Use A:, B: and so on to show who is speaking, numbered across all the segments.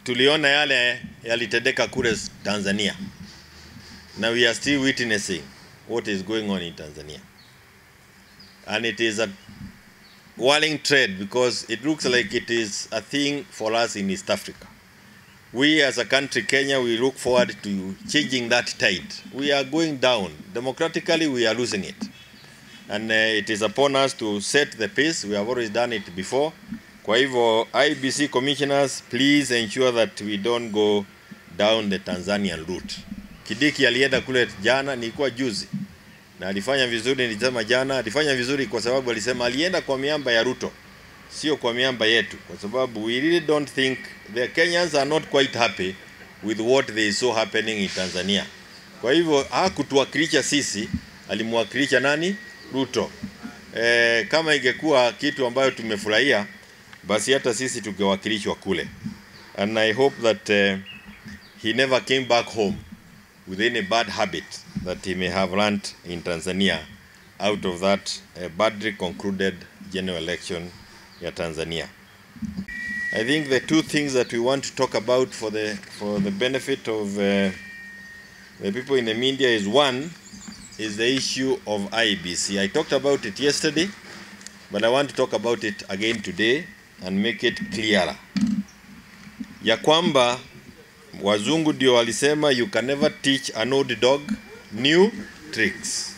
A: tuliona yale yalitendeka kule Tanzania. Now we are still witnessing what is going on in Tanzania. And it is a worrying trend because it looks like it is a thing for us in East Africa. We as a country, Kenya, we look forward to changing that tide. We are going down. Democratically, we are losing it. And it is upon us to set the pace. We have always done it before. Kwa hivyo, IEBC commissioners, please ensure that we don't go down the Tanzanian route. Kidiki alienda kule jana, nilikuwa juzi. Na alifanya vizuri, nilisema jana, alifanya vizuri kwa sababu alisema alienda kwa miamba ya Ruto. Sio kwa miamba yetu. Kwa sababu we really don't think, the Kenyans are not quite happy with what they saw happening in Tanzania. Kwa hivyo, hakutuwakilisha sisi, alimwakilisha nani? Ruto. Kama ingekuwa kitu ambayo tumefurahia, basi hata sisi tungewakilishwa kule. And I hope that he never came back home with any bad habit that he may have learned in Tanzania out of that badly concluded general election in Tanzania. I think the two things that we want to talk about for the benefit of the people in the media is, one is the issue of IEBC. I talked about it yesterday, but I want to talk about it again today and make it clearer. Ya kwamba wazungu ndio walisema you can never teach an old dog new tricks.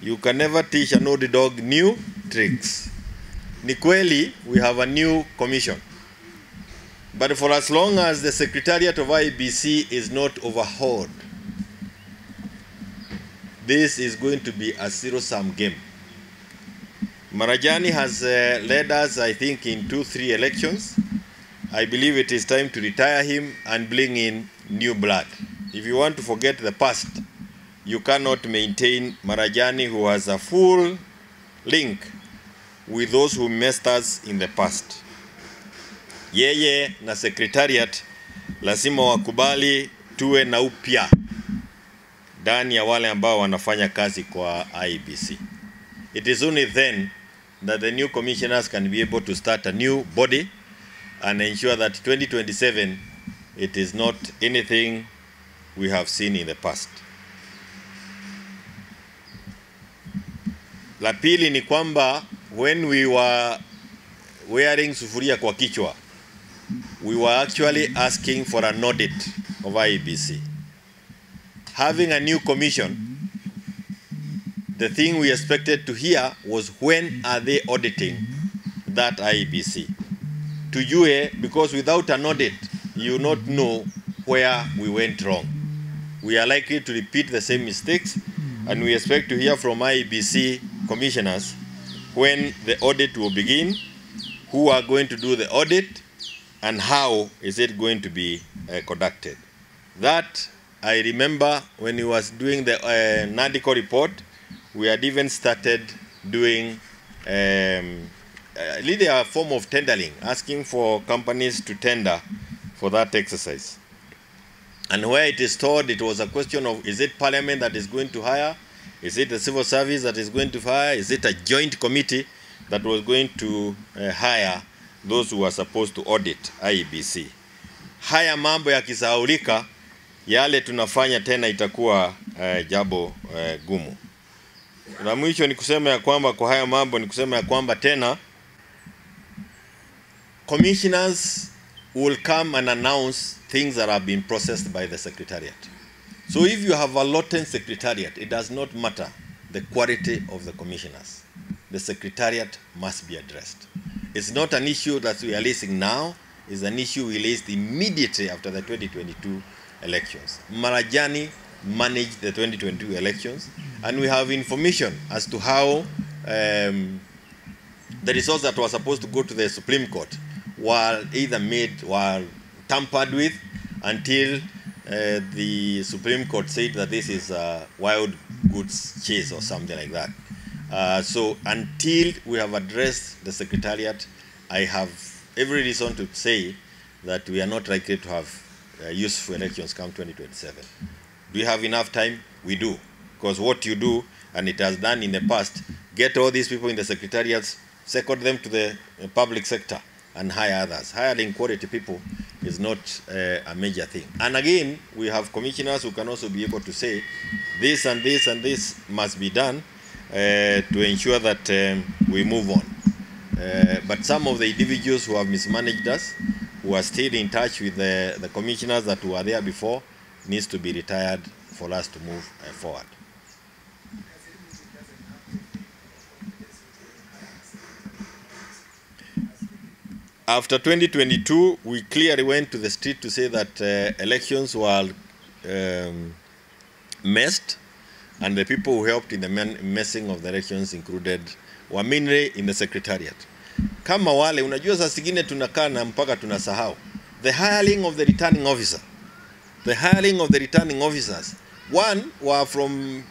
A: You can never teach an old dog new tricks. Ni kweli, we have a new commission. But for as long as the secretariat of IEBC is not overhauled, this is going to be a zero-sum game. Marajani has led us, I think, in 2-3 elections. I believe it is time to retire him and bring in new blood. If you want to forget the past, you cannot maintain Marajani, who has a full link with those who messed us in the past. Yeye na secretariat lazima wakubali tuwe na upya ndani ya wale ambao wanafanya kazi kwa IEBC. It is only then that the new commissioners can be able to start a new body and ensure that 2027 it is not anything we have seen in the past. La pili ni kwamba when we were wearing sufuria kwa kichwa, we were actually asking for an audit of IEBC. Having a new commission, the thing we expected to hear was, when are they auditing that IEBC? Tujue, because without an audit, you not know where we went wrong. We are likely to repeat the same mistakes, and we expect to hear from IEBC commissioners when the audit will begin, who are going to do the audit, and how is it going to be conducted. That, I remember when he was doing the NADICO report, we had even started doing really a form of tendering, asking for companies to tender for that exercise. And where it is stored, it was a question of, is it Parliament that is going to hire? Is it the civil service that is going to hire? Is it a joint committee that was going to hire those who are supposed to audit IEBC? Haya mambo yakisahaulika, yale tunafanya tena itakuwa jambo gumu. Na mwisho ni kusema ya kwamba kwa haya mambo ni kusema ya kwamba tena commissioners will come and announce things that have been processed by the secretariat. So if you have a latent secretariat, it does not matter the quality of the commissioners. The secretariat must be addressed. It's not an issue that we are raising now, it's an issue we raised immediately after the 2022 elections. Marajani managed the 2022 elections, and we have information as to how the results that were supposed to go to the Supreme Court were either were tampered with until the Supreme Court said that this is a wild goods chase or something like that. So until we have addressed the secretariat, I have every reason to say that we are not likely to have useful elections come 2027. Do we have enough time? We do. Because what you do, and it has done in the past, get all these people in the secretariats, second them to the public sector, and hire others. Hiring quality people is not a major thing. And again, we have commissioners who can also be able to say this and this and this must be done to ensure that we move on. But some of the individuals who have mismanaged us, who are still in touch with the commissioners that were there before, needs to be retired for us to move forward. After 2022, we clearly went to the street to say that elections were messed, and the people who helped in the messing of the elections were mainly in the secretariat. Kama wale, unajua saa zingine tunakaa na mpaka tunasahau. The hiring of the returning officer. The hiring of the returning officers. One were from,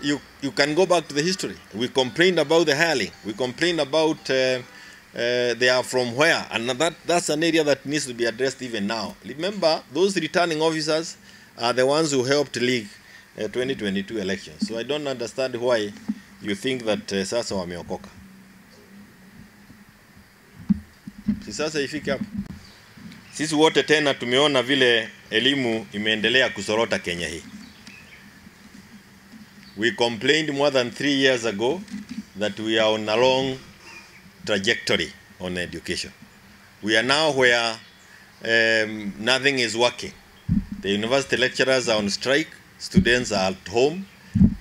A: you can go back to the history. We complained about the hiring. We complained about they are from where, and that's an area that needs to be addressed even now. Remember, those returning officers are the ones who helped leak 2022 elections. So I don't understand why you think that sasa wameokoka. Si sasa ifike hapo. Sisi wote tena tumeona vile elimu imeendelea kusorota Kenya hii. We complained more than 3 years ago that we are on a long trajectory on education. We are now where nothing is working. The university lecturers are on strike, students are at home,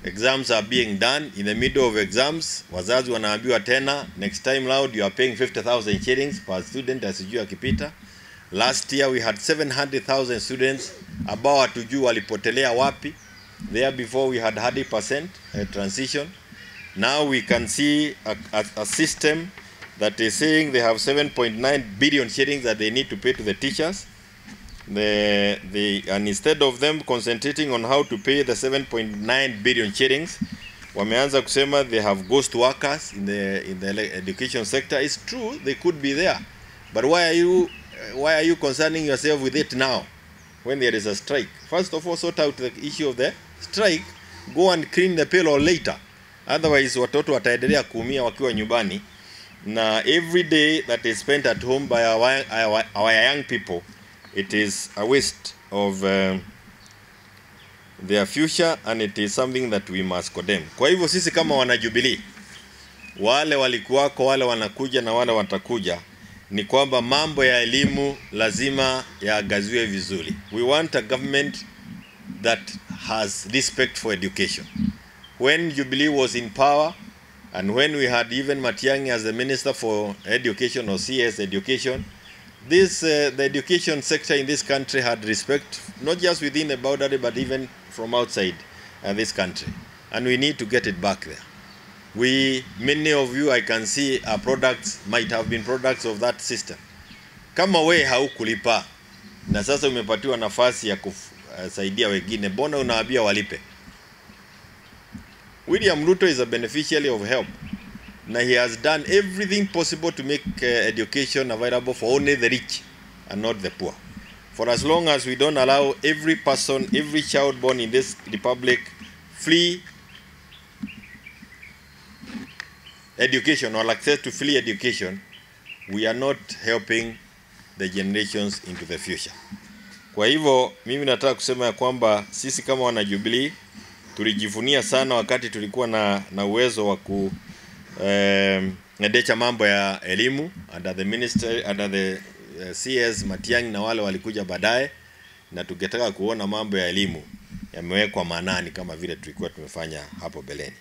A: exams are being done. In the middle of exams, wazazi wanaambiwa tena, next time round you are paying 50,000 shillings per student asijui akipita. Last year we had 700,000 students ambao hatujui walipotelea wapi. There before we had 100% transition. Now we can see a system that is saying they have 7.9 billion shillings that they need to pay to the teachers. And instead of them concentrating on how to pay the 7.9 billion shillings, wameanza kusema they have ghost workers in the education sector. It's true, they could be there, but why are you concerning yourself with it now when there is a strike? First of all, sort out the issue of the strike, go and clean the payroll later. Otherwise watoto wataendelea kuumia wakiwa nyumbani, na every day that is spent at home by our young people, it is a waste of their future, and it is something that we must condemn. Kwa hivyo sisi kama wana Jubilee, wale walikuwako, wale wanakuja na wale watakuja, ni kwamba mambo ya elimu lazima yaangaziwe vizuri. We want a government that has respect for education. When Jubilee was in power, and when we had even Matiang'i as the Minister for Education, or CS Education, the education sector in this country had respect, not just within the boundary, but even from outside this country. And we need to get it back there. Many of you, I can see, are products, might have been products of that system. Kama we haukulipa, na sasa umepatiwa nafasi ya kusaidia wengine, bona unaambia walipe. William Ruto is a beneficiary of help. Now he has done everything possible to make education available for only the rich and not the poor. For as long as we don't allow every person, every child born in this republic free education or access to free education, we are not helping the generations into the future. Kwa hivyo mimi nataka kusema ya kwamba sisi kama wana Jubilee tulijivunia sana wakati tulikuwa na uwezo wa kuendesha mambo ya elimu under the ministry, under the CS Matiang'i na wale walikuja baadaye, na tukitaka kuona mambo ya elimu yamewekwa maanani kama vile tulikuwa tumefanya hapo beleni.